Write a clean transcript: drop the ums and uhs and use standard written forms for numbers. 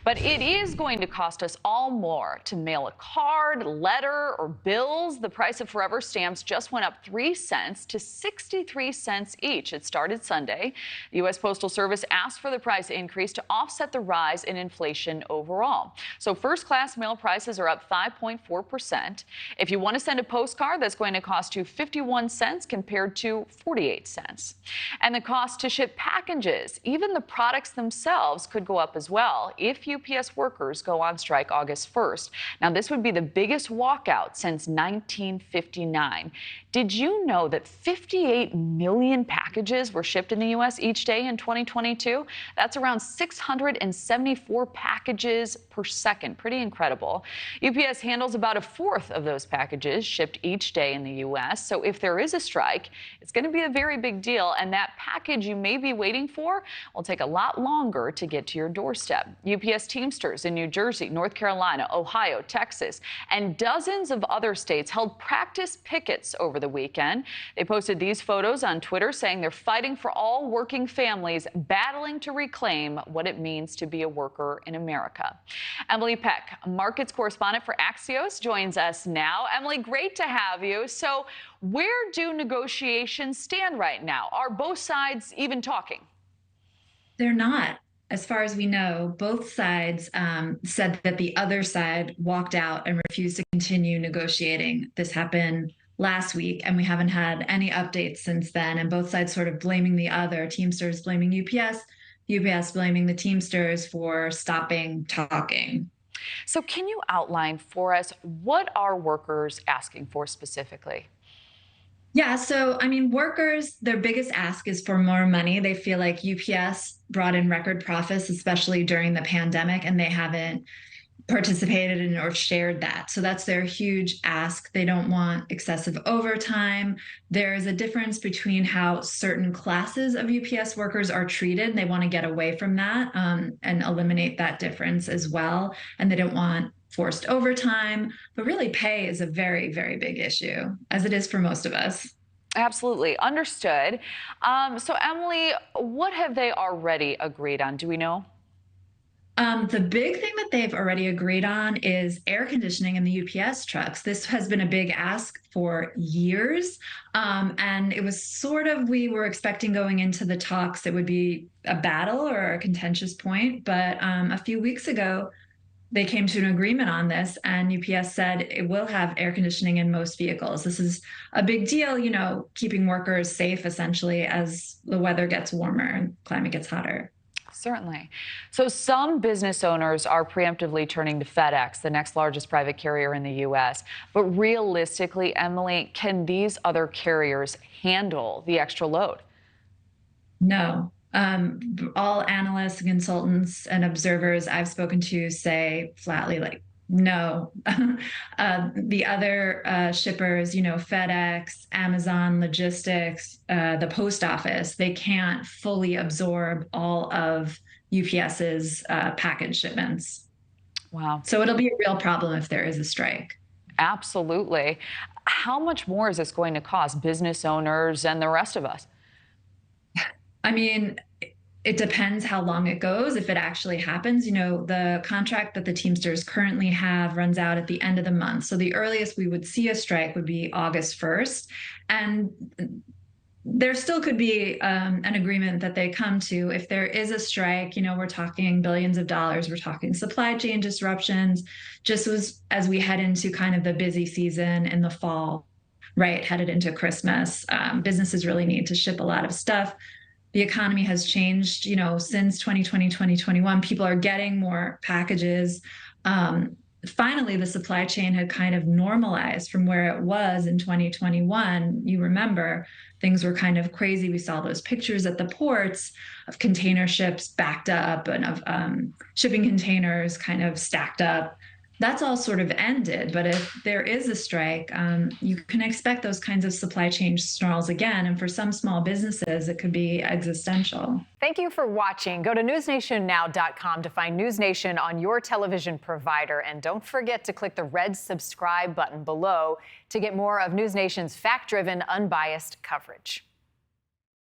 But it is going to cost us all more to mail a card, letter, or bills. The price of forever stamps just went up 3 cents to 63 cents each. It started Sunday. The U.S. Postal Service asked for the price increase to offset the rise in inflation overall. So first-class mail prices are up 5.4%. If you want to send a postcard, that's going to cost you 51 cents compared to 48 cents. And the cost to ship packages, even the products themselves, could go up as well if UPS workers go on strike August 1st. Now, this would be the biggest walkout since 1959. Did you know that 58 million packages were shipped in the U.S. each day in 2022? That's around 674 packages per second. Pretty incredible. UPS handles about a fourth of those packages shipped each day in the U.S. So if there is a strike, it's going to be a very big deal. And that package you may be waiting for will take a lot longer to get to your doorstep. UPS Teamsters in New Jersey, North Carolina, Ohio, Texas, and dozens of other states held practice pickets over the weekend. They posted these photos on Twitter saying they're fighting for all working families, battling to reclaim what it means to be a worker in America. Emily Peck, markets correspondent for Axios, joins us now. Emily, great to have you. So where do negotiations stand right now? Are both sides even talking? They're not. As far as we know, both sides said that the other side walked out and refused to continue negotiating. This happened last week, and we haven't had any updates since then. And both sides sort of blaming the other, Teamsters blaming UPS, UPS blaming the Teamsters for stopping talking. So can you outline for us what are workers asking for specifically? Yeah, so I mean, workers, their biggest ask is for more money. They feel like UPS brought in record profits, especially during the pandemic, and they haven't participated in or shared that. So that's their huge ask. They don't want excessive overtime. There's a difference between how certain classes of UPS workers are treated. They want to get away from that and eliminate that difference as well. And they don't want forced overtime, but really pay is a very, very big issue, as it is for most of us. Absolutely. Understood. So, Emily, what have they already agreed on? Do we know? The big thing that they've already agreed on is air conditioning in the UPS trucks. This has been a big ask for years. And it was sort of, we were expecting going into the talks, it would be a battle or a contentious point. But a few weeks ago, they came to an agreement on this, and UPS said it will have air conditioning in most vehicles. This is a big deal, you know, keeping workers safe essentially as the weather gets warmer and climate gets hotter. Certainly. So some business owners are preemptively turning to FedEx, the next largest private carrier in the U.S. But realistically, Emily, can these other carriers handle the extra load? No. All analysts, consultants, and observers I've spoken to say flatly, like, no. The other shippers, you know, FedEx, Amazon Logistics, the post office, they can't fully absorb all of UPS's package shipments. Wow. So it'll be a real problem if there is a strike. Absolutely. How much more is this going to cost business owners and the rest of us? I mean, it depends how long it goes. If it actually happens, you know, the contract that the Teamsters currently have runs out at the end of the month. So the earliest we would see a strike would be August 1st. And there still could be an agreement that they come to. If there is a strike, you know, we're talking billions of dollars. We're talking supply chain disruptions, just as we head into kind of the busy season in the fall, right, headed into Christmas. Businesses really need to ship a lot of stuff. The economy has changed, you know, since 2020, 2021. People are getting more packages. Finally, the supply chain had kind of normalized from where it was in 2021. You remember, things were kind of crazy. We saw those pictures at the ports of container ships backed up and of shipping containers kind of stacked up. That's all sort of ended. But if there is a strike, you can expect those kinds of supply chain snarls again. And for some small businesses, it could be existential. Thank you for watching. Go to newsnationnow.com to find NewsNation on your television provider. And don't forget to click the red subscribe button below to get more of NewsNation's fact-driven, unbiased coverage.